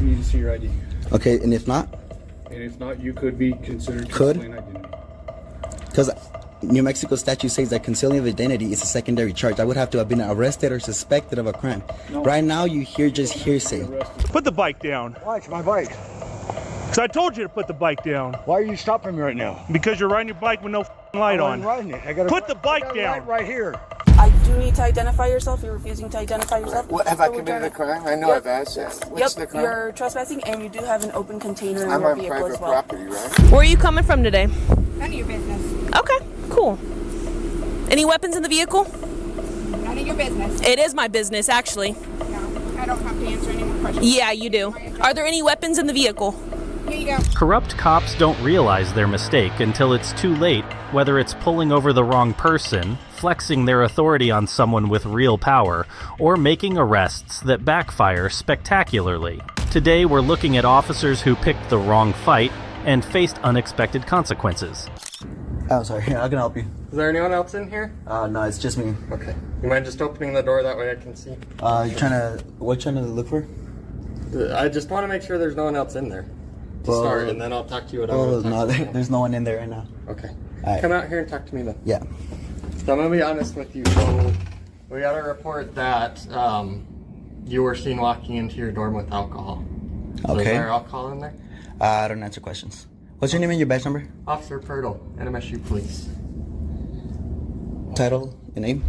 We need to see your ID. Okay, and if not? And if not, you could be considered Could? concealing identity. Because New Mexico statute says that concealing of identity is a secondary charge. I would have to have been arrested or suspected of a crime. No. Right now, you hear just hearsay. Put the bike down. Why? It's my bike. Because I told you to put the bike down. Why are you stopping me right now? Because you're riding your bike with no light on. I'm riding it. I gotta put the bike down. Right here. I do need to identify yourself. You're refusing to identify yourself. What, have I committed a crime? I know I've asked that. What's the crime? You're trespassing, and you do have an open container in I'm your on vehicle private as well. property, right? Where are you coming from today? None of your business. Okay, cool. Any weapons in the vehicle? None of your business. It is my business, actually. No, I don't have to answer any more questions. Yeah, you do. Are there any weapons in the vehicle? Here you go. Corrupt cops don't realize their mistake until it's too late, whether it's pulling over the wrong person, flexing their authority on someone with real power, or making arrests that backfire spectacularly. Today we're looking at officers who picked the wrong fight and faced unexpected consequences. Oh, sorry. How can I help you? Is there anyone else in here? No, it's just me. Okay. You mind just opening the door, that way I can see? What you trying to look for? I just want to make sure there's no one else in there to start, and then I'll talk to you about Oh, no, there's no one in there right now. Okay. Right. Come out here and talk to me then. Yeah. So I'm going to be honest with you. So we got a report that you were seen walking into your dorm with alcohol. So Okay. Is there alcohol in there? I don't answer questions. What's your name and your badge number? Officer Purtle, NMSU Police. Title and name?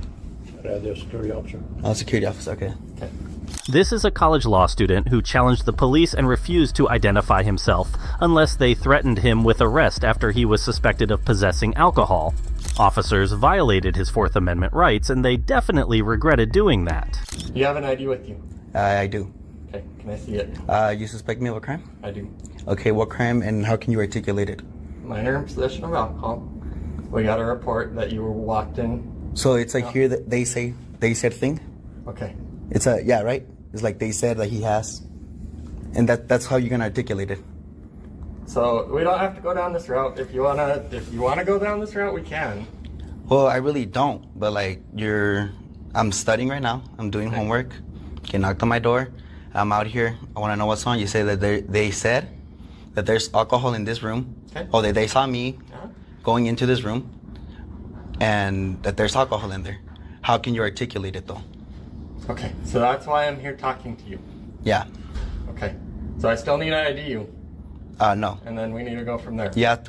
Security officer. Oh, security officer, okay. Okay. This is a college law student who challenged the police and refused to identify himself unless they threatened him with arrest after he was suspected of possessing alcohol. Officers violated his Fourth Amendment rights, and they definitely regretted doing that. You have an ID with you? I do. Okay, can I see it? You suspect me of a crime? I do. Okay, what crime and how can you articulate it? Minor in possession of alcohol. We got a report that you were walked in. So it's like here that they said thing? Okay. It's a, yeah, right? It's like they said that he has. And that's how you're gonna articulate it. So we don't have to go down this route. If you wanna go down this route, we can. Well, I really don't, but like I'm studying right now. I'm doing homework. Okay, knocked on my door. I'm out here. I wanna know what's on. You say that they said that there's alcohol in this room. Okay. Oh, they saw me going into this room and that there's alcohol in there. How can you articulate it though? Okay, so that's why I'm here talking to you. Yeah. Okay, so I still need to ID you. No. And then we need to go from there. You have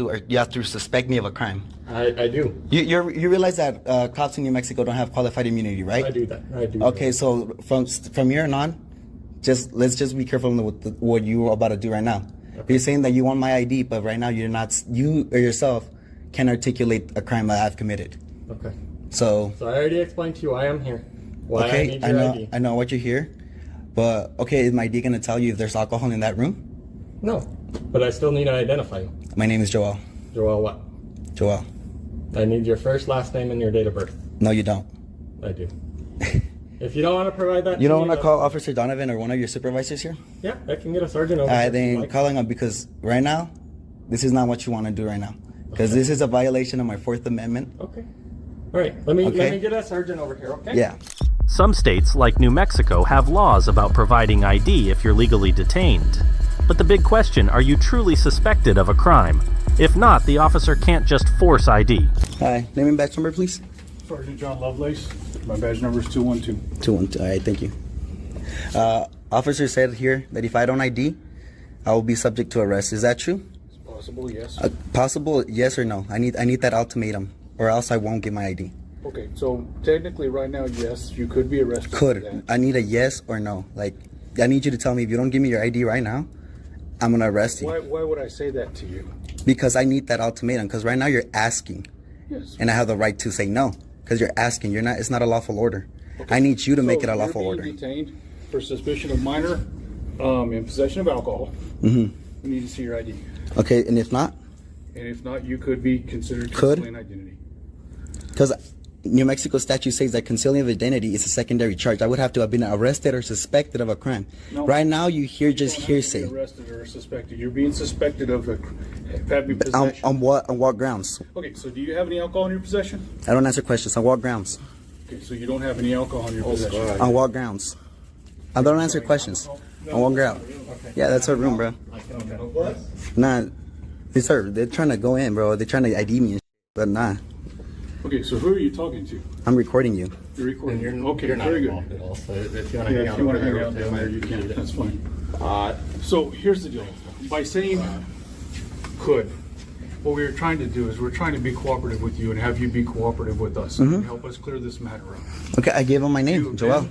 to suspect me of a crime. I do. You realize that cops in New Mexico don't have qualified immunity, right? I do that. I do. Okay, so from here on, let's just be careful with what you're about to do right now. Okay. You're saying that you want my ID, but right now you or yourself can articulate a crime that I've committed. Okay. So I already explained to you I am here. Why I need your ID. I know what you're here, but okay, is my ID gonna tell you if there's alcohol in that room? No, but I still need to identify you. My name is Joel. Joel what? Joel. I need your first, last name, and your date of birth. No, you don't. I do. If you don't want to provide that, you don't want to call Officer Donovan or one of your supervisors here? Yeah, I can get a sergeant over. Then calling him because right now, this is not what you want to do right now. Because this is a violation of my Fourth Amendment. Okay. All right. Let me get a sergeant over here. Okay. Yeah. Some states, like New Mexico, have laws about providing ID if you're legally detained. But the big question, are you truly suspected of a crime? If not, the officer can't just force ID. Hi, name and badge number, please. Sergeant John Lovelace. My badge number is 212. 212, all right, thank you. Officer said here that if I don't ID, I will be subject to arrest. Is that true? It's possible, yes. Possible, yes or no? I need that ultimatum, or else I won't get my ID. Okay, so technically right now, yes, you could be arrested. Could. I need a yes or no. Like, I need you to tell me if you don't give me your ID right now, I'm going to arrest you. Why would I say that to you? Because I need that ultimatum, because right now you're asking. Yes. And I have the right to say no, because you're asking. It's not a lawful order. Okay. I need you to make it a lawful order. You're being detained for suspicion of minor in possession of alcohol. Mm-hmm. We need to see your ID. Okay, and if not? And if not, you could be considered concealing identity. Because New Mexico statute says that concealing of identity is a secondary charge. I would have to have been arrested or suspected of a crime. No, right now, you hear just hearsay. Arrested or suspected. You're being suspected of having possession. On what grounds? Okay, so do you have any alcohol in your possession? I don't answer questions. On what grounds? Okay, so you don't have any alcohol in your possession. On what grounds? I don't answer questions. On what ground? Okay. Yeah, that's our room, bro. Nah, they're trying to go in, bro. They're trying to ID me and shit, but nah. Okay, so who are you talking to? I'm recording you. You're recording. You're not very good. involved at all. So if you Yeah, if you want to hang out down there, you can. That's fine. So here's the deal. By saying could, what we're trying to do is we're trying to be cooperative with you and have you be cooperative with us and help us clear this matter up. Okay, I gave him my name, Joel.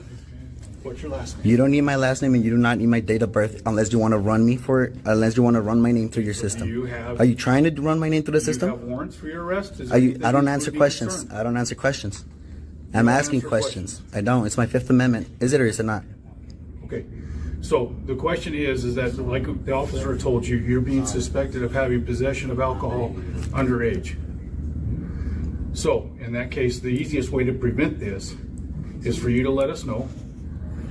What's your last name? You don't need my last name and you do not need my date of birth unless you want to run me for it, unless you want to run my name through your system. Are you trying to run my name through the Do system? you have warrants for your arrest? Is Are you? anything I don't that answer would be questions. concerned? I don't answer questions. I'm don't asking answer questions. I don't. It's my Fifth Amendment. Is it or is it not? Okay. So the question is that like the officer told you, you're being suspected of having possession of alcohol underage. So in that case, the easiest way to prevent this is for you to let us know.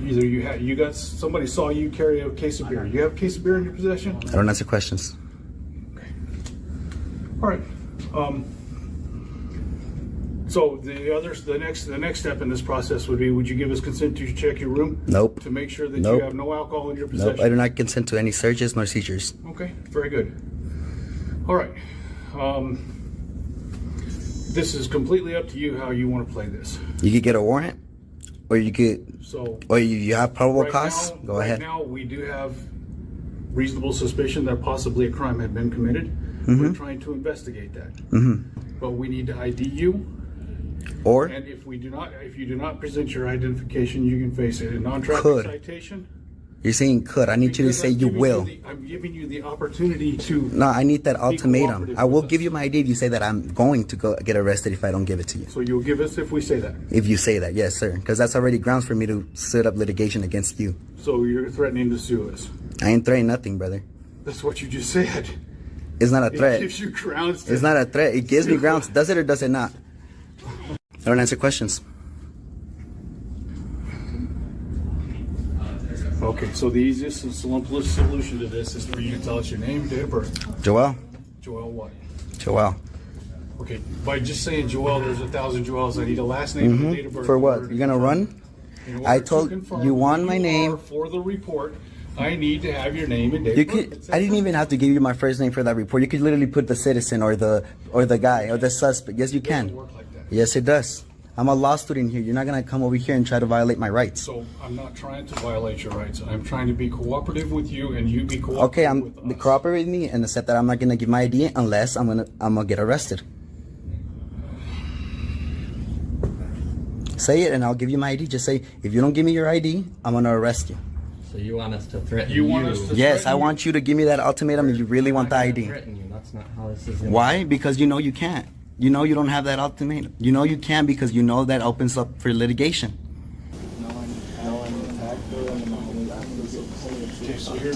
Either you got somebody saw you carry a case of beer. You have a case of beer in your possession? I don't answer questions. Okay. All right. So the next step in this process would be, would you give us consent to check your room? Nope. To make sure that Nope. you have no alcohol in your possession? Nope. I do not consent to any searches nor seizures. Okay, very good. All right. This is completely up to you how you want to play this. You could get a warrant, or you could, So or you have probable right cause. now- Go ahead. Right now, we do have reasonable suspicion that possibly a crime had been committed. Mm-hmm. We're trying to investigate that. But we need to ID you. Or And if you do not present your identification, you can face a non-traffic Could. citation. you're saying could. I need you to Because say I'm you giving will. I'm giving you the opportunity to. No, I need that ultimatum. cooperative I will with give us. you my ID if you say that I'm going to go get arrested if I don't give it to you. So you'll give us if we say that. If you say that, yes, sir. Because that's already grounds for me to set up litigation against you. So you're threatening to sue us. I ain't threatening nothing, brother. That's what you just said. It's not a It threat. gives you grounds to. It's not a threat. It gives me grounds. Does it or does it not? I don't answer questions. Okay, so the easiest and simplest solution to this is for you to tell us your name, date of birth. Joel? Joel what? Joel. Okay, by just saying Joel, there's 1,000 Joels. I need a last name and a date of birth. Mm-hmm. For in what? order to You're gonna confirm. run? In order I to told confirm you who want my you name. are for the report. I need to have your name and date You of birth. could. I didn't even have to give you my first name for that report. You could literally put the citizen or the guy or the suspect. Yes, you can. Doesn't work like that. Yes, it does. I'm a law student here. You're not gonna come over here and try to violate my rights. So I'm not trying to violate your rights. I'm trying to be cooperative with you, and you be cooperative Okay, with us. cooperate with me and accept that I'm not gonna give my ID unless I'm gonna get arrested. Say it and I'll give you my ID. Just say, if you don't give me your ID, I'm gonna arrest you. So you want us to threaten You want us to Yes, I threaten want you to give me that ultimatum if you really want the ID. Threaten you. That's not how this is. Why? Because you know you can't. You know you don't have that ultimatum. You know you can because you know that opens up for litigation.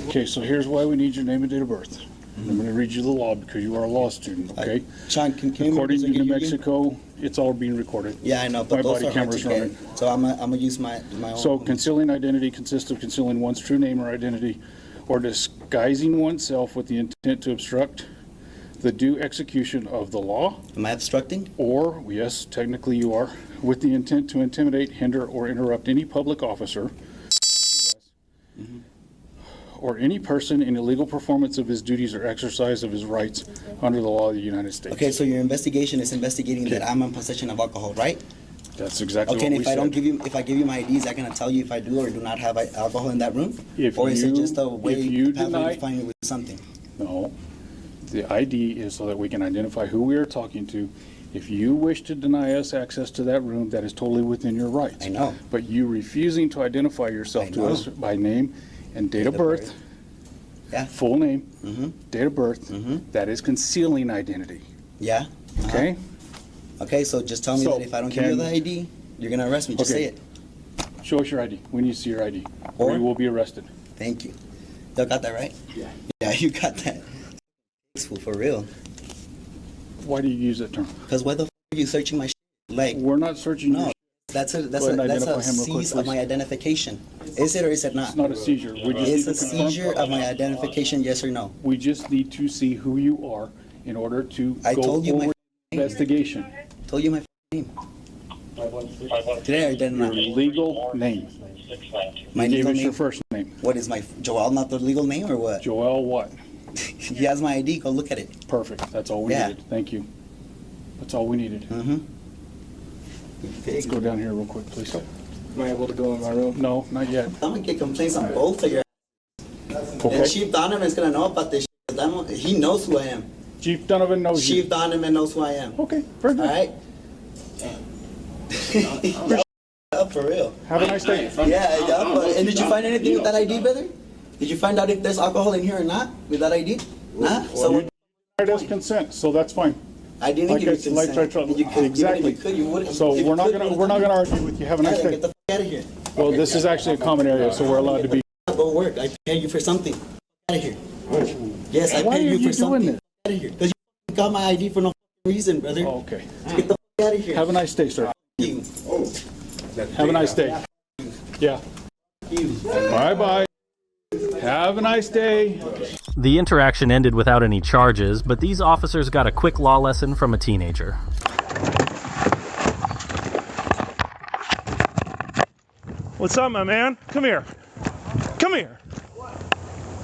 Okay, so here's why we need your name and date of birth. I'm going to read you the law because you are a law student, okay? Sean, can you According to get New you again? Mexico, it's all being recorded. Yeah, I know, but My those body are hard to camera's get. running. So I'm gonna use my own. So concealing identity consists of concealing one's true name or identity or disguising oneself with the intent to obstruct the due execution of the law, Am I obstructing? or, yes, technically you are, with the intent to intimidate, hinder, or interrupt any public officer or any person in illegal performance of his duties or exercise of his rights under the law of the United States. Okay, so your investigation is investigating that I'm in possession of alcohol, right? That's exactly Okay, what and we if I said. don't give you, if I give you my ID, is that gonna tell you if I do or do not have alcohol in that room? If Or is it you- just a way if you pathway deny- to find me with something? No, the ID is so that we can identify who we are talking to. If you wish to deny us access to that room, that is totally within your rights. I know. But you refusing to identify yourself I to know. us by name and date of birth, Yeah. full name, Mm-hmm. date of birth, that is concealing identity, Yeah. okay? Okay, so just tell me So, that if I don't give you can- the ID, you're gonna arrest me. Just Okay. say it. Show us your ID. We need to see your ID, or Or- you will be arrested. Thank you. Y'all got that right? Yeah. Yeah, you got that. For real. Why do you use that term? Cause why the f are you searching my shit? Like, We're not searching your no, that's a Go ahead and identify him real quick, seize of please. my identification. Is it or is it not? It's not a seizure. We just Is need a to confirm- seizure of my identification, yes or no? We just need to see who you are in order to I go told you my forward investigation. Told you my name. Did I or did I Your not? legal name. My Give legal us your name? first name. What is my Joel? Not the legal name or what? Joel what? He has my ID. Go look at it. Perfect. That's all we Yeah. needed. Thank you. That's all we needed. Mm-hmm. Let's go down here real quick, please. Am I able to go in my room? No, not yet. I'm gonna get complaints on both of your. Okay. And Chief Donovan's gonna know about this. He knows who I am. Chief Donovan knows you. Chief Donovan knows who I am. Okay, very All good. right. Up for real. Have a nice day. Yeah, yeah. And did you find anything with that ID, brother? Did you find out if there's alcohol in here or not with that ID? Nah. So It has consent, so that's fine. I didn't Like give you I- like consent. I- You could- exactly. Even if you could, you wouldn't. So If you we're not could, gonna you argue with you. Have a nice Get day. the f out of here. Well, this is actually a common area, so we're allowed to be. Go work. I pay you for something. Out of here. Yes, I Why pay are you you for something. doing Out of here. Because you got my ID for no reason, brother. Oh, okay. Get the f out of here. Have a nice day, sir. You. Have a nice day. Yeah. Bye-bye. Have a nice day. The interaction ended without any charges, but these officers got a quick law lesson from a teenager. What's up, my man? Come here. Come here.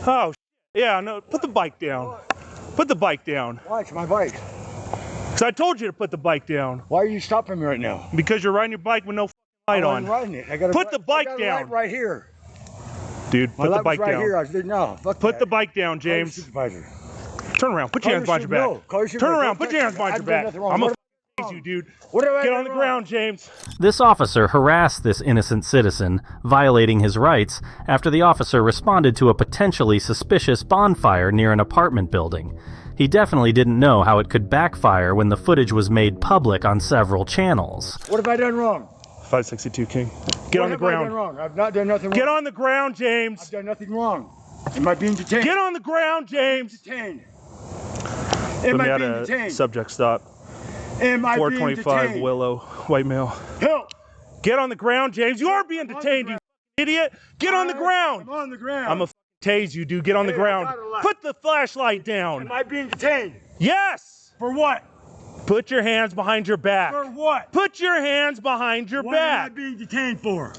Oh, yeah, no, put the bike down. Put the bike down. Why? It's my bike. Because I told you to put the bike down. Why are you stopping me right now? Because you're riding your bike with no light I'm on. riding it. I got Put the bike I got down. a light right here. Dude, My put the light bike was right down. here. I said, no, fuck Put that. the bike down, Call your James. supervisor. Turn around. Put your hands behind your back. No, call your Turn supervisor. around. Put your hands behind your I've done back. nothing wrong. I'm What gonna have I f*** you, dude. What have I Get done on the wrong? ground, James. This officer harassed this innocent citizen, violating his rights, after the officer responded to a potentially suspicious bonfire near an apartment building. He definitely didn't know how it could backfire when the footage was made public on several channels. What have I done wrong? 562 King. Get on the What have I done ground. wrong? I've not done nothing wrong. Get on the ground, I've James. done nothing wrong. Am I being detained? Get on the ground, James. Detained. Put Am me I at being a detained? subject stop. Am I being 425 detained? Willow, white male. Help! Get on the ground, James. You are being detained, you idiot. Get on the ground. I'm on the ground. I'm a tase you, dude. Get on the Hey, I ground. got a light. Put the flashlight down. Am I being detained? Yes. For what? Put your hands behind your back. For what? Put your hands behind your What am I back. being detained for?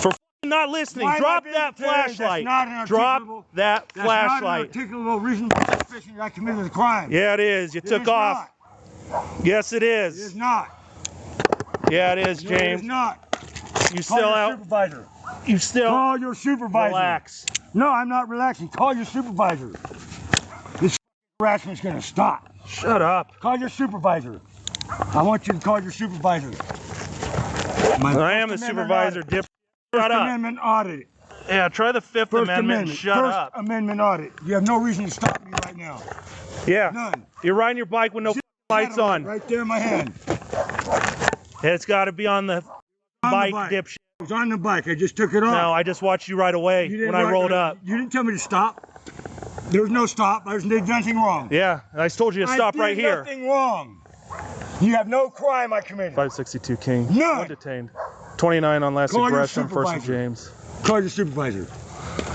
For f***ing not listening. Why am I Drop being that detained? flashlight. That's not an Drop articulable- that That's not flashlight. an articulable reason for suspicion that I committed the crime. Yeah, it is. You It took is off. not. Yes, it It is. is not. Yeah, it is, No, it James. is not. You Call still your out. supervisor. You still Call your supervisor. relax. No, I'm not relaxing. Call your supervisor. This harassment's gonna stop. Shut up. Call your supervisor. I want you to call your supervisor. My I am the First Amendment supervisor, audit. dip. First Shut up. Amendment audit. Yeah, try the Fifth First Amendment. Amendment. Shut First up. Amendment audit. You have no reason to stop me right now. Yeah. None. You're riding your bike with no lights on. Right there in my hand. It's got to be on the On bike, the bike. dipshit. It was on the bike. I just took it off. No, I just watched you right away You didn't when I write- rolled up. You didn't tell me to stop. There was no stop. I didn't do anything wrong. Yeah, I told you to stop I right did here. nothing wrong. You have no crime I committed. 562 King. None. One detained. 29 on last Call your aggression, first and supervisor. James. Call your supervisor.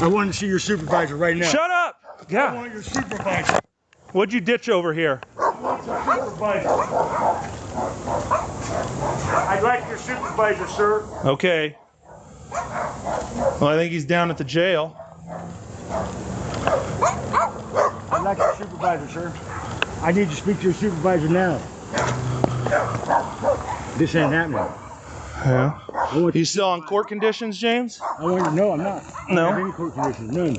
I want to see your supervisor right now. Shut up! I Yeah. want your supervisor. What'd you ditch over here? I want your supervisor. I'd like your supervisor, sir. Okay. Well, I think he's down at the jail. I'd like your supervisor, sir. I need to speak to your supervisor now. This ain't happening. Yeah. I want You still on court conditions, James? I want you. No, I'm not. I No? don't have any court conditions. None.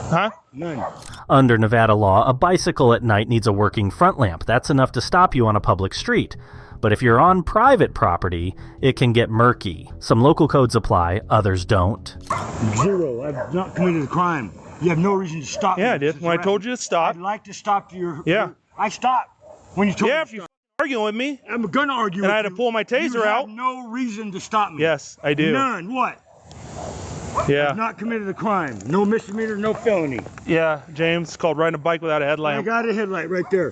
Huh? None. Under Nevada law, a bicycle at night needs a working front lamp. That's enough to stop you on a public street. But if you're on private property, it can get murky. Some local codes apply, others don't. Zero. I've not committed a crime. You have no reason to stop me. Yeah, I did. When I told you to stop. I'd like to stop your. Yeah. I stopped when you told Yeah, me. if you're arguing with me. I'm gonna argue. And with I had to you. pull my taser You out. have no reason to stop me. Yes, I do. None. What? Yeah. I've not committed a crime. No misdemeanor. No felony. Yeah, James, it's called riding a bike without a I headlamp. got a headlight right there.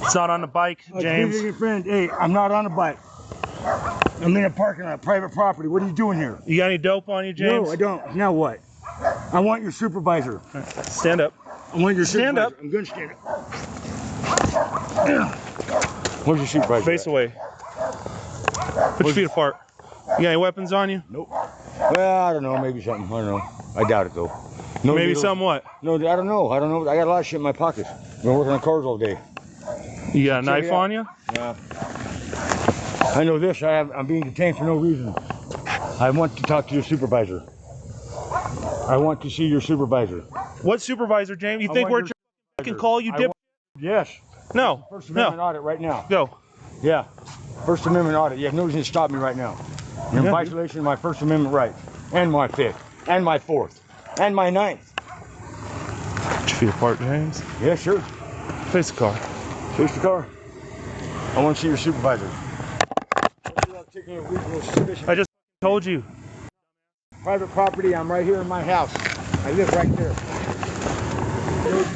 It's not on the bike, James. Your friend, hey, I'm not on a bike. I'm in a parking lot, private property. What are you doing here? You got any dope on you, James? No, I don't. Now what? I want your supervisor. Stand up. I want your Stand supervisor. up. I'm gonna stand up. Where's your supervisor? Face away. Put your feet apart. You got any weapons on you? Nope. Well, I don't know. Maybe something. I don't know. I doubt it though. No Maybe needles. somewhat. No, I don't know. I don't know. I got a lot of shit in my pockets. I've been working on cars all day. You got a Check knife it out. on you? Yeah. I know this. I'm being detained for no reason. I want to talk to your supervisor. I want to see your supervisor. What supervisor, James? You I think want we're your I can call you dip? Yes. No. First Amendment No. audit right now. Go. Yeah. First Amendment audit. You have no reason to stop me right now. You're in Yeah. violation of my First Amendment rights. And my 5th. And my 4th. And my 9th. Put your feet apart, James. Yeah, sure. Face the car. Face the car. I want to see your supervisor. Taking a reasonable suspicion. I just told you. Private property. I'm right here in my house. I live right there.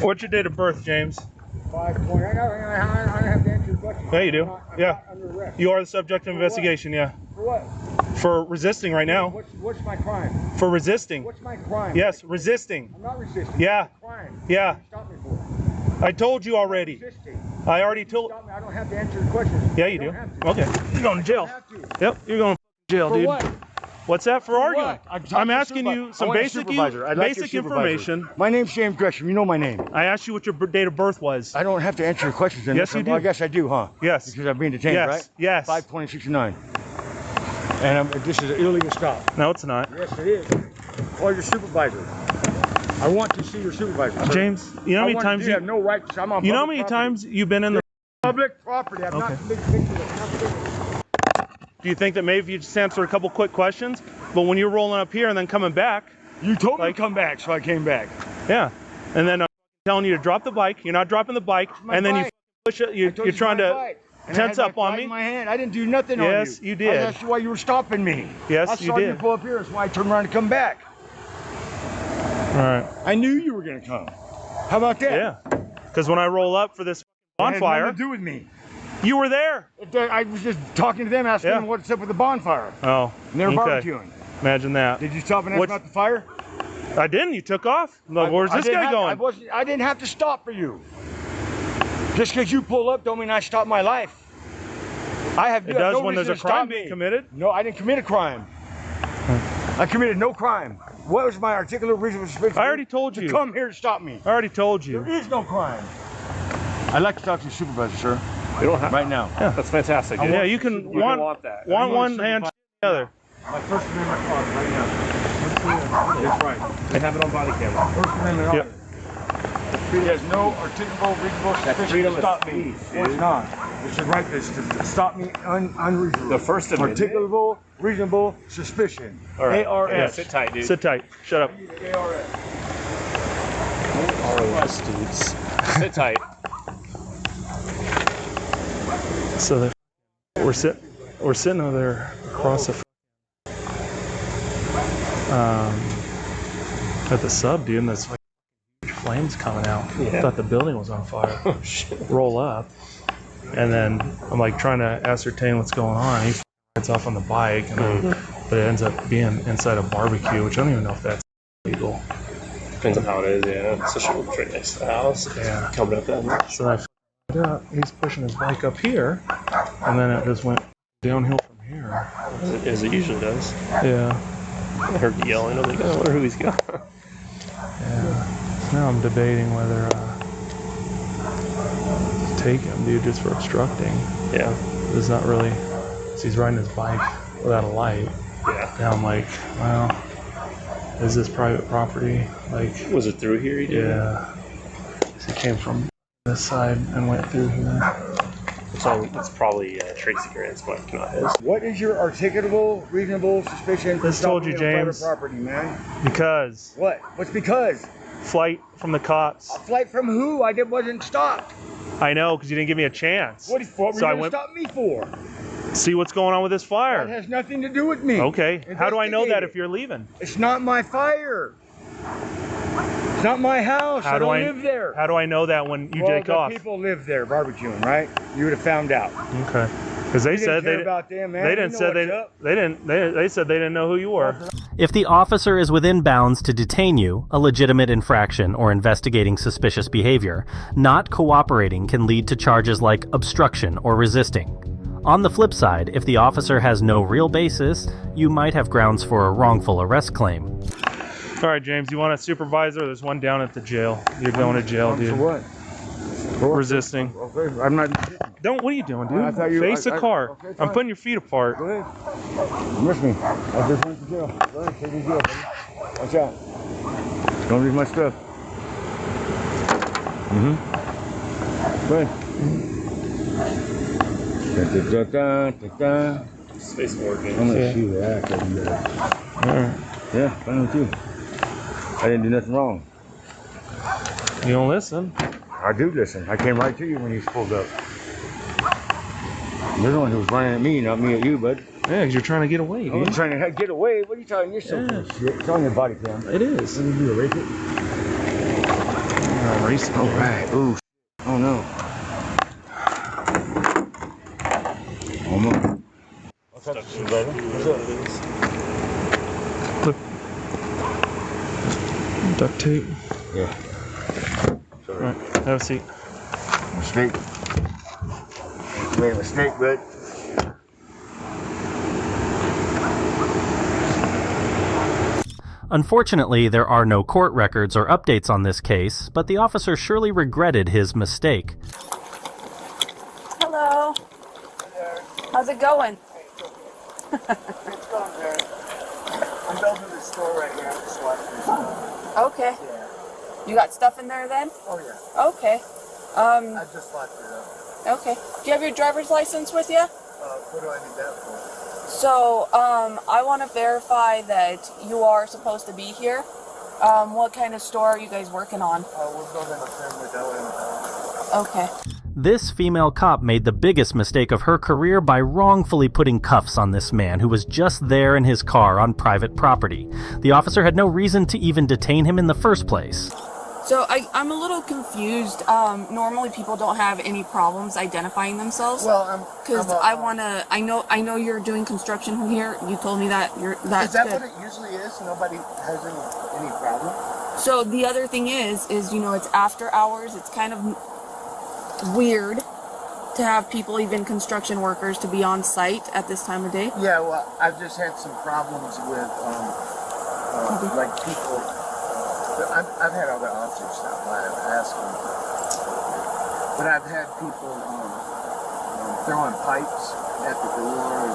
What's your date of birth, James? 5 point. I don't have to answer your question. Yeah, you do. I'm Yeah. not under arrest. You are the subject of investigation, yeah. For what? For resisting right now. What's my crime? For resisting. What's my crime? Yes, resisting. I'm not resisting. Yeah. What's my crime? Yeah. What do you stop me for? I told you already. Resisting. I already told. Stop me. I don't have to answer your questions. Yeah, I you don't do. have to. Okay. You're going to jail. I have to. Yep, you're going to jail, For dude. what? What's that for arguing? What? I'm asking you some basic basic information. My name's James Gresham. You know my name. I asked you what your date of birth was. I don't have to answer your questions. Then. Yes, you do. I guess I do, huh? Yes. Because I'm being detained, Yes. right? Yes. 5/20/69. And this is an illegal stop. No, it's not. Yes, it is. Call your supervisor. I want to see your supervisor. Sir. James, you know how many times you have no right to. I'm on. You know how public many property. times you've been in the Public property. I'm Okay. not committing victim. Do you think that maybe if you just answer a couple quick questions, but when you're rolling up here and then coming back, You told me to come back, so I came back. yeah, and then I'm telling you to drop the bike, you're not dropping the bike, my and then you bike. push it, I you're told you trying my to bike. And tense I had up my on bike me. in my hand. I didn't do nothing on you. Yes, you did. That's why you were stopping me. Yes, I you saw you did. pull up here. That's why I turned around and come back. All right, I knew you were gonna come. How about that? yeah, because when I roll up for this It had bonfire, nothing to do with me. you were there. I was just talking to them, asking Yeah. them what's up with the bonfire. Oh, And they were okay. barbecuing. Imagine that. Did you stop and ask What's- about the fire? I didn't. You took off. Look, where's I this didn't guy have- going? I didn't have to stop for you. Just because you pull up don't mean I stop my life. I have It you have does no when there's reason a to crime stop being me. committed. No, I didn't commit a crime. I committed no crime. What was my articulate reason for suspicion? I already told to you. come here to stop me. I already told you. There is no crime. I'd like to talk to your supervisor, sir. You don't have Right now. That's fantastic. I dude. Yeah, you can You want want that. want I want one to hand supervise- the other. My First Amendment audit right now. That's right. They have it on body camera. First Amendment Yep. audit. He has no articulable, reasonable suspicion freedom to of stop me. speech, No, it's dude. not. It's the right this to stop me unreasonable. The First Amendment. Articulable, reasonable suspicion. All right. ARS. Yeah, sit tight, dude. Sit tight. Shut up. ARS. ROS, dudes. Sit tight. So we're sitting over there across the at the sub, dude, and there's like huge flames coming out. Yeah. I thought the building was on fire. Oh, shit. Roll up, and then I'm like trying to ascertain what's going on. He gets off on the bike, and then, but it ends up being inside a barbecue, which I don't even know if that's legal. Depends on how it is, yeah. Especially right next to the house. Yeah. Coming up that much. So I f***ed up. He's pushing his bike up here, and then it just went downhill from here. As it usually does. Yeah. I heard you yelling. I'm like, I wonder who he's got. Yeah. Now I'm debating whether to take him, dude, just for obstructing. Yeah. It's not really. He's riding his bike without a light. Yeah. Now I'm like, well, is this private property? Like, Was it through here? You did? yeah. He came from this side and went through here. So it's probably Tracy Grant's bike, not his. What is your articulable, reasonable suspicion for This told stopping you, me on James. private property, man? Because What? What's because? flight from the cops. A flight from who? wasn't stopped. I know, because you didn't give me a chance. What were you So I going to went stop me for? see what's going on with this That fire. has nothing to do with me. Okay. How do I know that Investigate if it. you're leaving? It's not my fire. It's not my house. I don't live there. How do I know that when you well, take the off? people live there barbecuing, right? You would have found out. Okay. Because they You said didn't care they about them, man. they You didn't know say what's they up. they didn't they said they didn't know who you were. If the officer is within bounds to detain you, a legitimate infraction, or investigating suspicious behavior, not cooperating can lead to charges like obstruction or resisting. On the flip side, if the officer has no real basis, you might have grounds for a wrongful arrest claim. All right, James, you want a supervisor? There's one down at the jail. You're going to jail, dude. For what? Resisting. Okay, I'm not. Don't. What are you doing, dude? I thought you- Face the car. okay, I'm fine. putting your feet apart. Go ahead. You missed me. I just went to jail. Go ahead, take me to jail, buddy. Watch out. Don't lose my stuff. Go ahead. Space Morgan. I'm gonna shoot the ass out of you guys. Alright. Yeah, fine with you. I didn't do nothing wrong. You don't listen. I do listen. I came right to you when you pulled up. You're the one who was running at me, not me at you, bud. Yeah, because you're trying to get away, dude. I'm trying to get away. What are you talking? You're so full of shit. It's on your body cam. It is. What did you do, erase it? Erase it. All right. Ooh. Oh no. Oh no. What's up, brother? What's up? Look. Duct tape. Yeah. All right. Have a seat. Mistake. You made a mistake, bud. Unfortunately, there are no court records or updates on this case, but the officer surely regretted his mistake. Hello. How's it going? It's going there. I'm building this store right here. I'm just watching. Okay. Yeah. You got stuff in there then? Oh yeah. Okay. I just locked it up. Okay. Do you have your driver's license with you? What do I need that for? So, I want to verify that you are supposed to be here. What kind of store are you guys working on? We're building a family deli. Okay. This female cop made the biggest mistake of her career by wrongfully putting cuffs on this man who was just there in his car on private property. The officer had no reason to even detain him in the first place. So I'm a little confused. Normally people don't have any problems identifying themselves. Well, because I know you're doing construction here. You told me that that's Is that good. what it usually is? Nobody has any problem? So the other thing is it's after hours. It's kind of weird to have people, even construction workers, to be on site at this time of day. Yeah, well, I've just had some problems with like people. I've had other officers stop by and ask them, but I've had people throwing pipes at the door and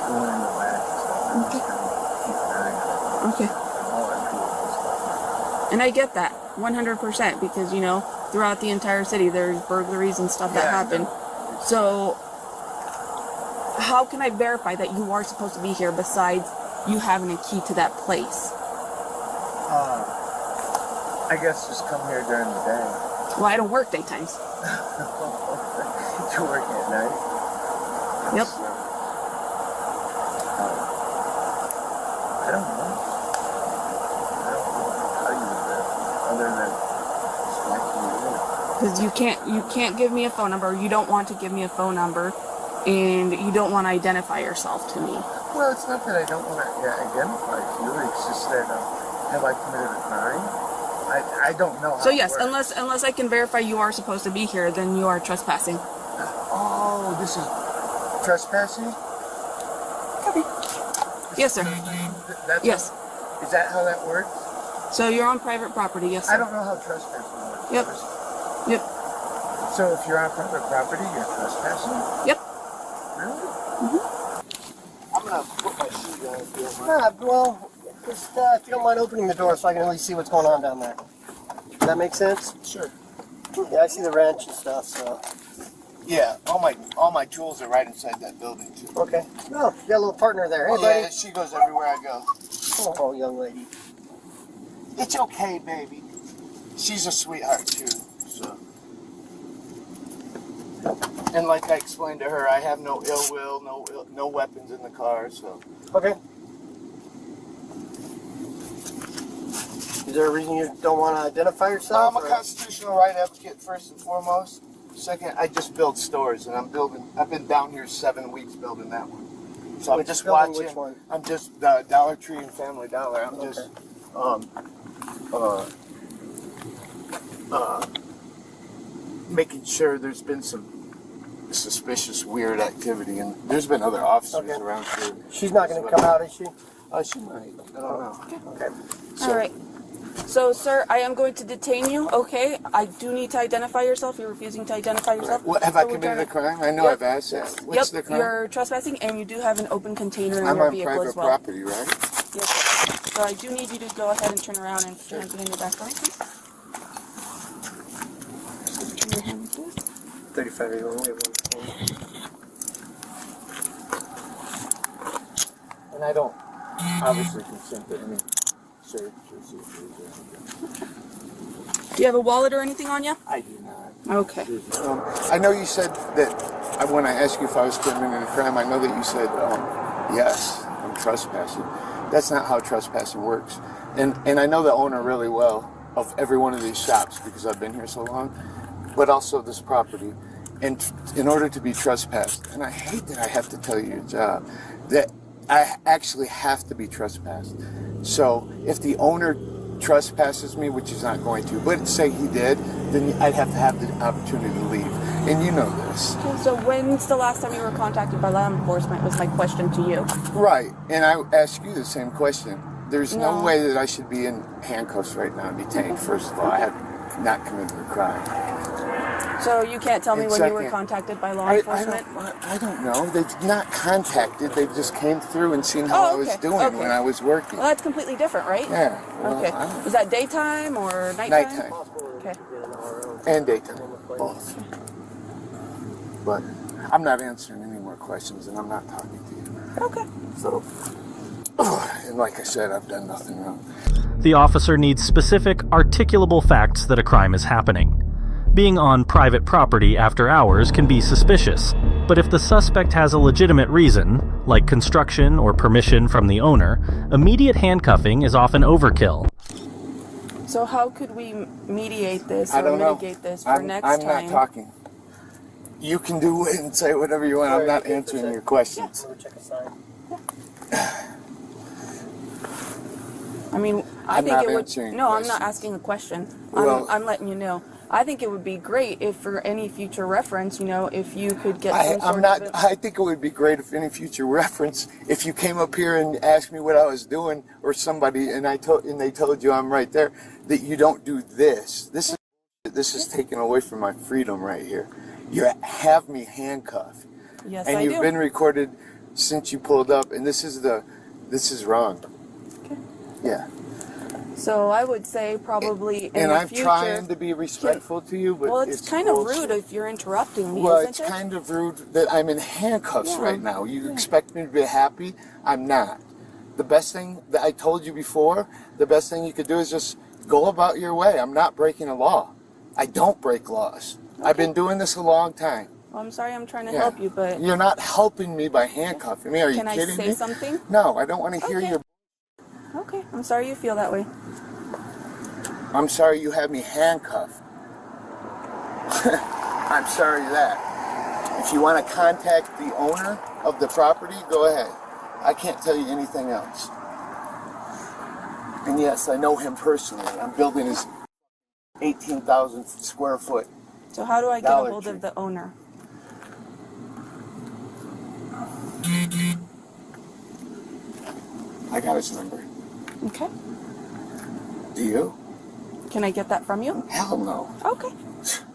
going in the back. So I just kind of keep an eye on it. Okay. All that cool stuff. And I get that 100% because throughout the entire city there's burglaries and stuff that happen. So how can I verify that you are supposed to be here besides you having a key to that place? I guess just come here during the day. Well, I don't work daytimes. You work at night? Yep. I don't know. How you would do other than Because you can't give me a phone number. You don't want to give me a phone number, and you don't want to identify yourself to me. Well, it's not that I don't want to identify you. It's just that have I committed a crime? I don't know how So yes, it works. unless I can verify you are supposed to be here, then you are trespassing. Oh, this is trespassing? Okay. Yes, sir. Yes. Is that how that works? So you're on private property, yes, sir. I don't know how trespassing works. Yep. Yep. So if you're on private property, you're trespassing? Yep. Really? Mm-hmm. I'm going to put my shoes on if you don't mind. Well, just if you don't mind opening the door so I can at least see what's going on down there. Does that make sense? Sure. Yeah, I see the wrench and stuff, so. Yeah, all my tools are right inside that building too. Okay. Oh, you got a little partner there. Hey, buddy. Yeah, she goes everywhere I go. Oh, young lady. It's okay, baby. She's a sweetheart too, so. And like I explained to her, I have no ill will, no weapons in the car, so. Okay. Is there a reason you don't want to identify yourself? I'm a constitutional right advocate first and foremost. Second, I just build stores, and I've been down here 7 weeks building that one. So I'm just watching. Which one? I'm just Dollar Tree and Family Dollar. I'm just making sure there's been some suspicious, weird activity, and there's been other officers around here. She's not going to come out, is she? She might. I don't know. Okay. All right. So, sir, I am going to detain you, okay? I do need to identify yourself. You're refusing to identify yourself. What, have I committed a crime? I know I've asked that. What's the crime? You're trespassing, and you do have an open container in I'm your on vehicle private as well. property, right? Yes, sir. So I do need you to go ahead and turn around and put your hands behind your back, right, please? Turn your hands, please. 35 year old. And I don't obviously consent to any search or seizure. Do you have a wallet or anything on you? I do not. Okay. I know you said that when I asked you if I was committing a crime, I know that you said, yes, I'm trespassing. That's not how trespassing works. And I know the owner really well of every one of these shops because I've been here so long, but also this property. And in order to be trespassed, and I hate that I have to tell you your job, that I actually have to be trespassed. So if the owner trespasses me, which he's not going to, but say he did, then I'd have to have the opportunity to leave. And you know this. Okay, so when's the last time you were contacted by law enforcement was my question to you. Right, and I ask you the same question. There's no No. way that I should be in handcuffs right now, detained, first of all. I have not committed a crime. So you can't tell me And when you were second, contacted by law enforcement? I don't know. They've not contacted. They just came through and seen how I was doing when I was working. Well, that's completely different, right? Yeah. Well, Okay. Was that daytime or nighttime? Nighttime. Okay. And daytime. Both. But I'm not answering any more questions, and I'm not talking to you. Okay. So, and like I said, I've done nothing wrong. The officer needs specific, articulable facts that a crime is happening. Being on private property after hours can be suspicious, but if the suspect has a legitimate reason, like construction or permission from the owner, immediate handcuffing is often overkill. So how could we mediate this I or don't know. mitigate this for next time? I'm not talking. You can do it and say whatever you want. I'm not answering your questions. I mean, I'm think not it would. answering No, I'm questions. not asking a question. Well- I'm letting you know. I think it would be great if, for any future reference, if you could get some sort of. I think it would be great if any future reference, if you came up here and asked me what I was doing, or somebody, and they told you I'm right there, that you don't do this. This is taken away from my freedom right here. You have me handcuffed. Yes, and I you've do. been recorded since you pulled up, and this is wrong. Okay. Yeah. So I would say probably in And the I'm future. trying to be respectful to you, but Well, it's kind bullshit. of rude if you're interrupting me, Well, isn't it's it? kind of rude that I'm in handcuffs Yeah. right now. You expect me to be happy? I'm not. The best thing that I told you before, the best thing you could do is just go about your way. I'm not breaking a law. I don't break laws. I've been doing this a long time. Well, I'm sorry, I'm trying to Yeah. help you, but You're not helping me by handcuffing me. Are you can I kidding say me? something? No, I don't want to hear Okay. your... Okay, I'm sorry you feel that way. I'm sorry you have me handcuffed. I'm sorry that. If you want to contact the owner of the property, go ahead. I can't tell you anything else. And yes, I know him personally. I'm building his 18,000 square foot. So how do I get Dollar a hold of the owner? I got his number. Okay. Do you? Can I get that from you? Hell no. Okay.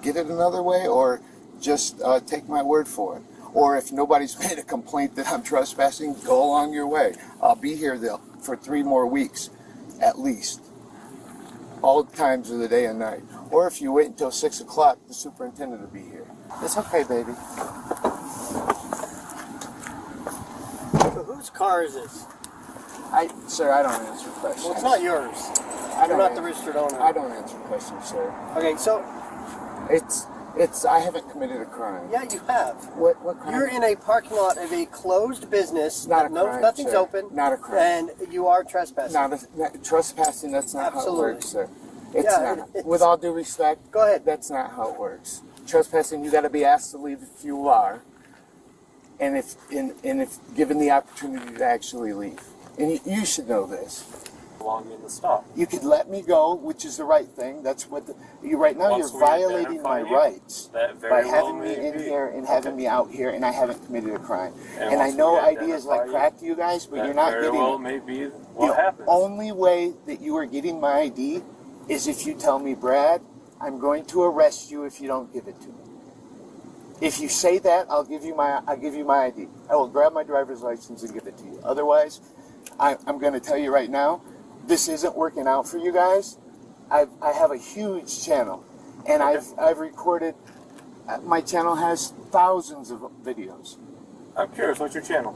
Get it another way, or just take my word for it. Or if nobody's made a complaint that I'm trespassing, go along your way. I'll be here for 3 more weeks, at least. All times of the day and night. Or if you wait until 6 o'clock, the superintendent will be here. It's okay, baby. So whose car is this? Sir, I don't answer questions. Well, it's not yours. You're not the registered owner. I don't answer questions, sir. Okay, so I haven't committed a crime. yeah, you have. What crime? You're in a parking lot of a closed business. Not a crime, Nothing's sir. open. Not a crime. And you are trespassing. Trespassing, that's not Absolutely. how it works, sir. It's Yeah, not. it's- With all due respect, Go ahead. that's not how it works. Trespassing, you got to be asked to leave if you are, and if given the opportunity to actually leave. And you should know this. belonging in the stop. You could let me go, which is the right thing. That's what right now Once you're we violating my identify you, rights that by very well having me may in be. here and having me out here, and I haven't committed a crime. And And I once know we ideas like identify you, crack to you guys, but that you're not very getting well it. may be what The happens. only way that you are getting my ID is if you tell me, Brad, I'm going to arrest you if you don't give it to me. If you say that, I'll give you my ID. I will grab my driver's license and give it to you. Otherwise, I'm going to tell you right now, this isn't working out for you guys. I have a huge channel, and I've recorded. My channel has thousands of videos. I'm curious, what's your channel?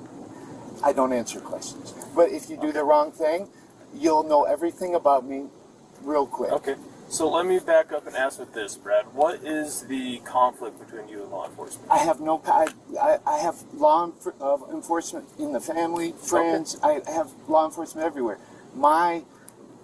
I don't answer questions. But if you do the wrong thing, you'll know everything about me real quick. Okay. So let me back up and ask with this, Brad. What is the conflict between you and law enforcement? I have no. I have law enforcement in the family, friends. Okay. I have law enforcement everywhere. My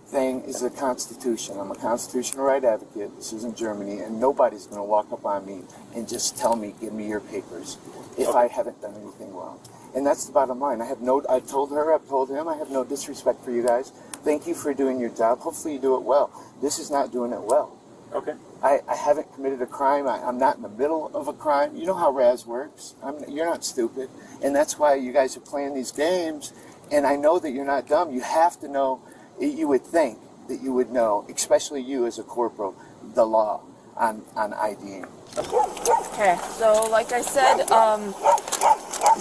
thing is the Constitution. I'm a constitutional right advocate. This isn't Germany, and nobody's going to walk up on me and just tell me, "Give me your papers," if I haven't done anything wrong. And that's the bottom line. I've told her, I've told him, I have no disrespect for you guys. Thank you for doing your job. Hopefully you do it well. This is not doing it well. Okay. I haven't committed a crime. I'm not in the middle of a crime. You know how Raz works. You're not stupid. And that's why you guys are playing these games. And I know that you're not dumb. You have to know, you would think that you would know, especially you as a corporal, the law on IDing. Okay, so like I said,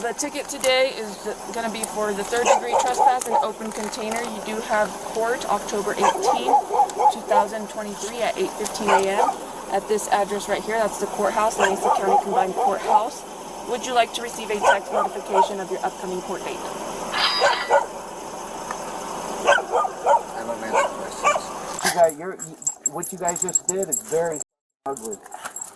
the ticket today is going to be for the third-degree trespass in open container. You do have court October 18, 2023 at 8:15 a.m. at this address right here. That's the courthouse, Lansing County Combined Courthouse. Would you like to receive a text notification of your upcoming court date? I don't answer questions. What you guys just did is very ugly.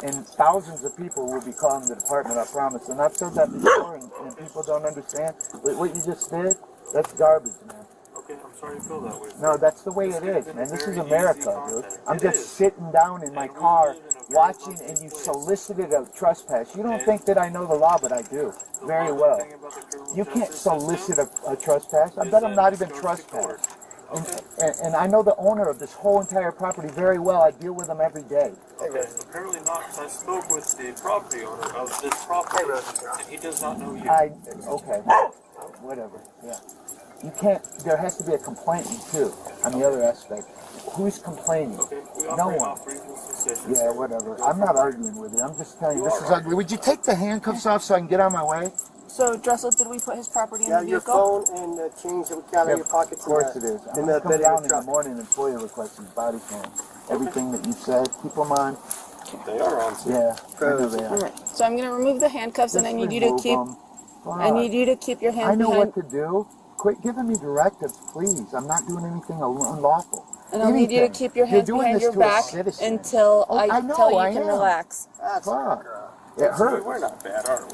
And thousands of people will be calling the department, I promise. And I've said that before, and people don't understand. But what you just did, that's garbage, man. Okay, I'm sorry you feel that way. No, that's the way it is, man. This is America, dude. I'm just sitting down in my car watching, and you solicited a trespass. You don't think that I know the law, but I do very well. You can't solicit a trespass. I bet I'm not even trespassed. And I know the owner of this whole entire property very well. I deal with him every day. Okay, apparently not, because I spoke with the property owner of this property, and he does not know you. Okay, whatever, yeah. You can't, there has to be a complainant too, on the other aspect. Who's complaining? Okay, no one. Yeah, whatever. I'm not arguing with you. I'm just telling you, this is ugly. Would you take the handcuffs off so I can get out of my way? So, Dressel, did we put his property in the vehicle? Your phone and the change that we got in your pockets. Of course it is. I'm going to come down in the morning and FOIA request his body cam. Everything that you said, keep them on. They are on. Yeah, I know they are. All right. So I'm going to remove the handcuffs, and I need you to keep. I need you to keep your hands I know behind. what to do. Quit giving me directives, please. I'm not doing anything unlawful. And I'll need you to keep your hands behind your back until I tell you can relax. Fuck. It hurts. We're not bad, are we?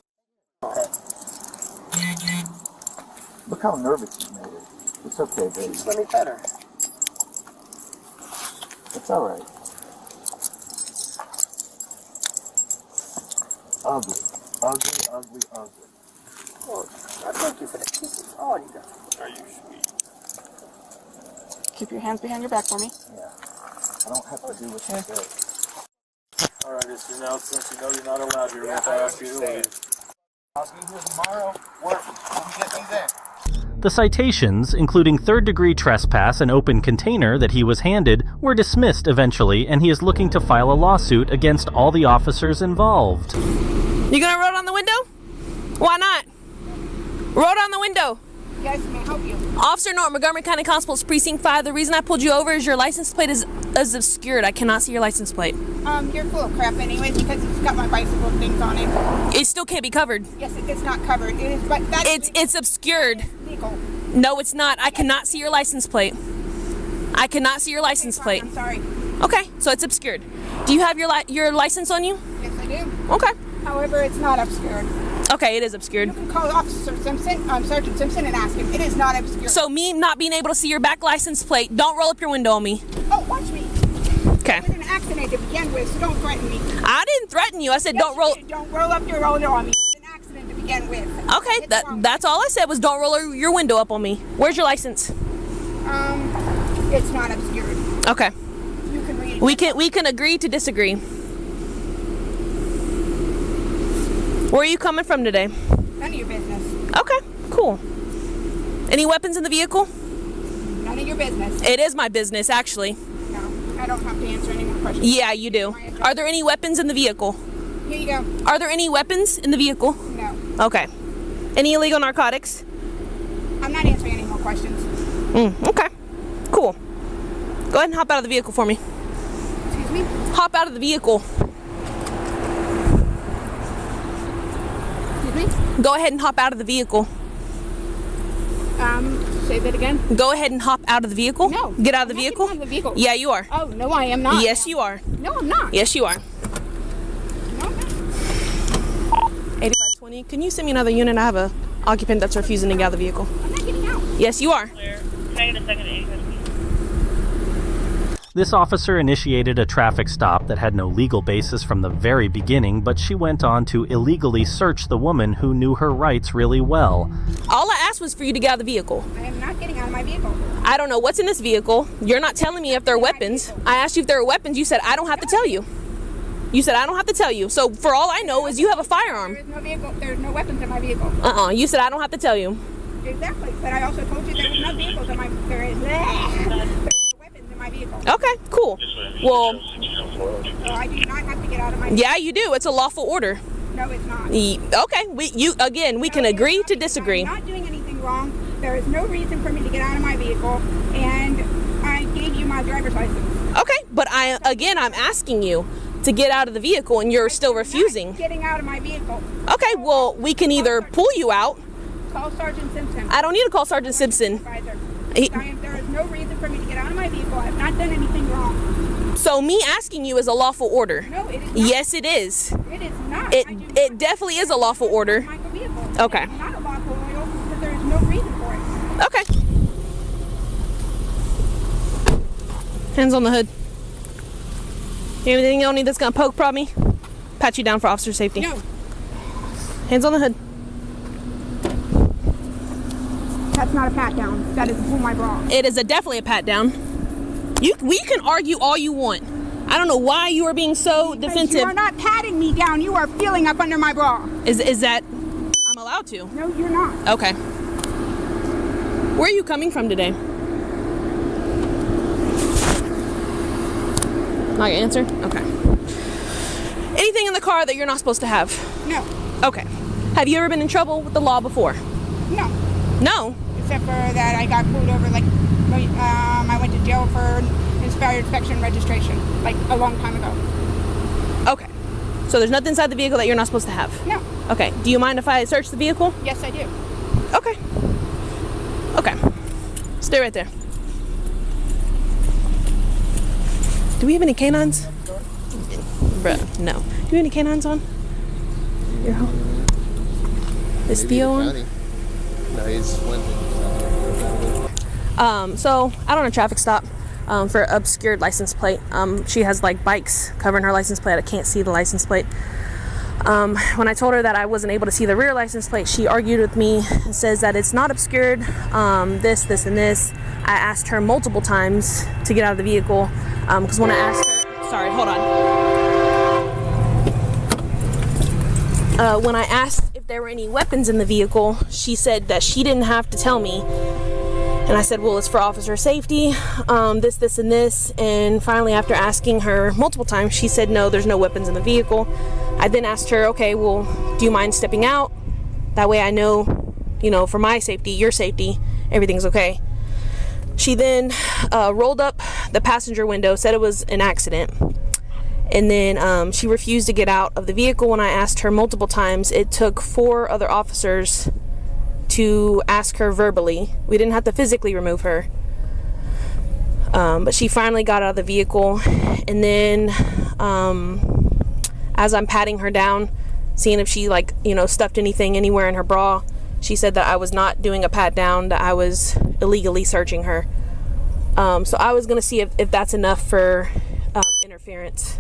Look how nervous you made it. It's okay, baby. Let me pet her. It's all right. Ugly. Ugly, ugly, ugly. Oh, I thank you for that. This is all you got. Are you sweet? Keep your hands behind your back for me. Yeah. I don't have to do what you say. Alright, so now since you know you're not allowed here, we'll ask you to leave. I'll be here tomorrow. Working. Come get me then. The citations, including third-degree trespass and open container that he was handed, were dismissed eventually, and he is looking to file a lawsuit against all the officers involved. You gonna roll down the window? Why not? Roll down the window. Yes, may I help you? Officer Norton, Montgomery County Constables, Precinct 5. The reason I pulled you over is your license plate is obscured. I cannot see your license plate. You're full of crap anyways because it's got my bicycle things on it. It still can't be covered. Yes, it's not covered. It is, but that's it's obscured. legal. No, it's not. I cannot see your license plate. I cannot see your license plate. I'm sorry. Okay, so it's obscured. Do you have your license on you? Yes, I do. Okay. However, it's not obscured. Okay, it is obscured. You can call Officer Simpson, Sergeant Simpson, and ask him. It is not obscured. So me not being able to see your back license plate, don't roll up your window on me. Oh, watch me. Okay. It was an accident to begin with, so don't threaten me. I didn't threaten you. I said Yes, don't roll. Don't roll up your window on me. It was an accident to begin with. Okay, that's all I said was don't roll your window up on me. Where's your license? It's not obscured. Okay. You can read it. We can agree to disagree. Where are you coming from today? None of your business. Okay, cool. Any weapons in the vehicle? None of your business. It is my business, actually. No, I don't have to answer any more questions. Yeah, you do. Are there any weapons in the vehicle? Here you go. Are there any weapons in the vehicle? No. Okay. Any illegal narcotics? I'm not answering any more questions. Okay. Cool. Go ahead and hop out of the vehicle for me. Excuse me? Hop out of the vehicle. Excuse me? Go ahead and hop out of the vehicle. Say that again? Go ahead and hop out of the vehicle. No. Get out of the I'm not vehicle? getting out of the vehicle. Yeah, you are. Oh, no, I am not. Yes, you are. No, I'm not. Yes, you are. No, I'm not. 8520. Can you send me another unit? I have a occupant that's refusing to get out of the vehicle. I'm not getting out. Yes, you are. Can I get a second 8520? This officer initiated a traffic stop that had no legal basis from the very beginning, but she went on to illegally search the woman who knew her rights really well. All I asked was for you to get out of the vehicle. I am not getting out of my vehicle. I don't know what's in this vehicle. You're not telling me if there are weapons. I asked you if there are weapons. You said I don't have to tell you. You said I don't have to tell you. So for all I know is you have a firearm. There is no vehicle. There's no weapons in my vehicle. You said I don't have to tell you. Exactly. But I also told you there was no vehicles in my. There is. There's no weapons in my vehicle. Okay, cool. Well, So I do not have to get out of my vehicle. yeah, you do. It's a lawful order. No, it's not. Okay, we can agree to disagree. I'm not doing anything wrong. There is no reason for me to get out of my vehicle, and I gave you my driver's license. Okay, but I'm asking you to get out of the vehicle, and you're still refusing. Getting out of my vehicle. Okay, well, we can either pull you out. Call Sergeant Simpson. I don't need to call Sergeant Simpson. There is no reason for me to get out of my vehicle. I've not done anything wrong. So me asking you is a lawful order. No, it is not. Yes, it is. It is not. It definitely is a lawful order. Okay. It's not a lawful order because there is no reason for it. Okay. Hands on the hood. Anything you don't need that's gonna poke prod me? Pat you down for officer safety. No. Hands on the hood. That's not a pat down. That is pull my bra. It is definitely a pat down. We can argue all you want. I don't know why you are being so defensive. You are not patting me down. You are feeling up under my bra. Is that I'm allowed to? No, you're not. Okay. Where are you coming from today? Not gonna answer? Okay. Anything in the car that you're not supposed to have? No. Okay. Have you ever been in trouble with the law before? No. No? Except for that I got pulled over, like, I went to jail for expired inspection registration, like, a long time ago. Okay. So there's nothing inside the vehicle that you're not supposed to have? No. Okay. Do you mind if I search the vehicle? Yes, I do. Okay. Okay. Stay right there. Do we have any canines? Bruh, no. Do you have any canines on? Your home? Is Theo on? No, he's So out on a traffic stop for obscured license plate. She has like bikes covering her license plate. I can't see the license plate. When I told her that I wasn't able to see the rear license plate, she argued with me and says that it's not obscured, this, and this. I asked her multiple times to get out of the vehicle because when I asked her, sorry, hold on. When I asked if there were any weapons in the vehicle, she said that she didn't have to tell me. And I said, well, it's for officer safety, this, and this. And finally, after asking her multiple times, she said, no, there's no weapons in the vehicle. I then asked her, okay, well, do you mind stepping out? That way I know, for my safety, your safety, everything's okay. She then rolled up the passenger window, said it was an accident. And then she refused to get out of the vehicle when I asked her multiple times. It took 4 other officers to ask her verbally. We didn't have to physically remove her. But she finally got out of the vehicle. And then as I'm patting her down, seeing if she stuffed anything anywhere in her bra, she said that I was not doing a pat down, that I was illegally searching her. So I was gonna see if that's enough for interference.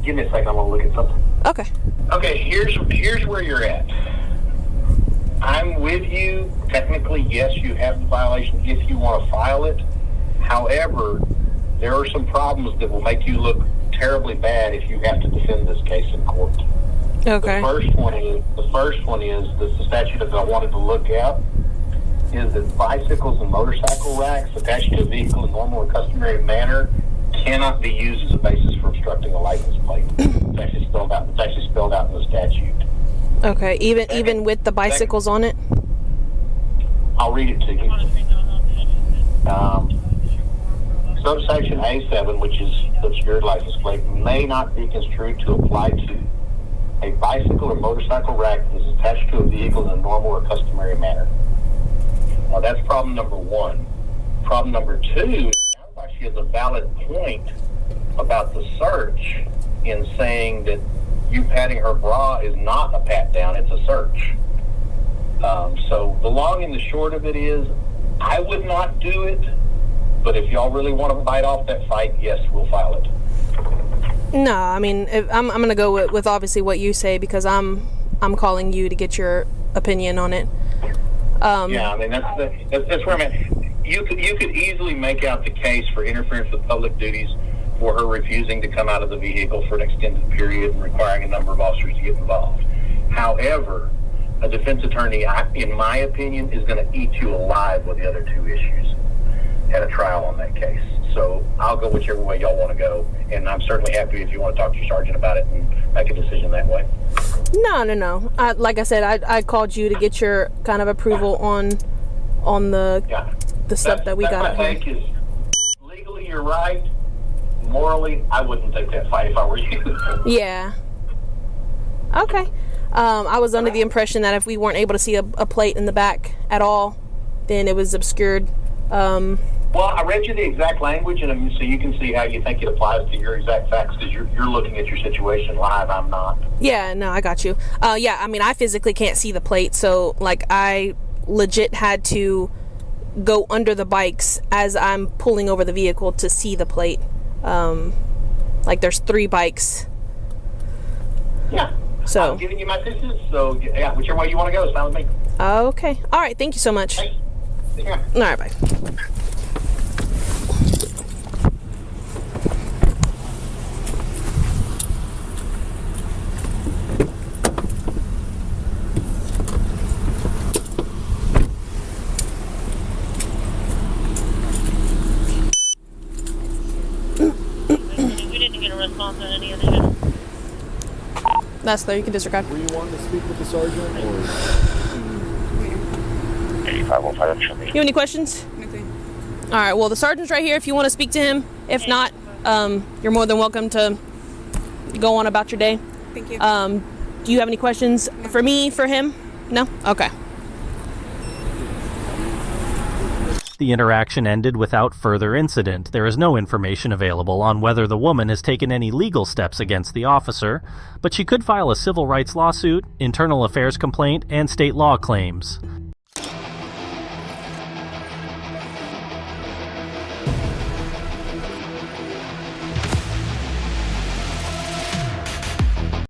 Give me a second, I'm gonna look at something. Okay. Okay, here's where you're at. I'm with you. Technically, yes, you have the violation if you want to file it. However, there are some problems that will make you look terribly bad if you have to defend this case in court. Okay. The first one is the statute that I wanted to look at is that bicycles and motorcycle racks attached to a vehicle in normal or customary manner cannot be used as a basis for obstructing a license plate. It's actually spelled out in the statute. Okay, even with the bicycles on it? I'll read it to you. Subsection A7, which is obscured license plate, may not be construed to apply to a bicycle or motorcycle rack that is attached to a vehicle in a normal or customary manner. Now that's problem number one. Problem number two, sounds like she has a valid point about the search in saying that you patting her bra is not a pat down, it's a search. So the long and the short of it is, I would not do it, but if y'all really want to bite off that fight, yes, we'll file it. No, I mean, I'm gonna go with obviously what you say, because I'm calling you to get your opinion on it. Yeah, I mean that's where I'm at. You could easily make out the case for interference with public duties for her refusing to come out of the vehicle for an extended period and requiring a number of officers to get involved. However, a defense attorney, in my opinion, is going to eat you alive with the other two issues at a trial on that case. So I'll go whichever way y'all want to go, and I'm certainly happy if you want to talk to your sergeant about it and make a decision that way. No. Like I said, I called you to get your kind of approval on the stuff that we got out here. Take is legally you're right. Morally, I wouldn't take that fight if I were you. Yeah. Okay. I was under the impression that if we weren't able to see a plate in the back at all, then it was obscured. Well, I read you the exact language, and so you can see how you think it applies to your exact facts, because you're looking at your situation live. I'm not. Yeah, no, I got you. Yeah, I mean, I physically can't see the plate, so like I legit had to go under the bikes as I'm pulling over the vehicle to see the plate. Like there's 3 bikes. Yeah. So I'm giving you my pieces, so yeah, whichever way you want to go is fine with me. Okay. All right. Thank you so much. Thanks. Yeah. All right. Bye. We didn't get a response on any of the That's there. You can disregard. Were you wanting to speak with the sergeant, or? You have any questions? Nothing. All right. Well, the sergeant's right here if you want to speak to him. If not, you're more than welcome to go on about your day. Thank you. Do you have any questions for me, for him? No? Okay. The interaction ended without further incident. There is no information available on whether the woman has taken any legal steps against the officer, but she could file a civil rights lawsuit, internal affairs complaint, and state law claims.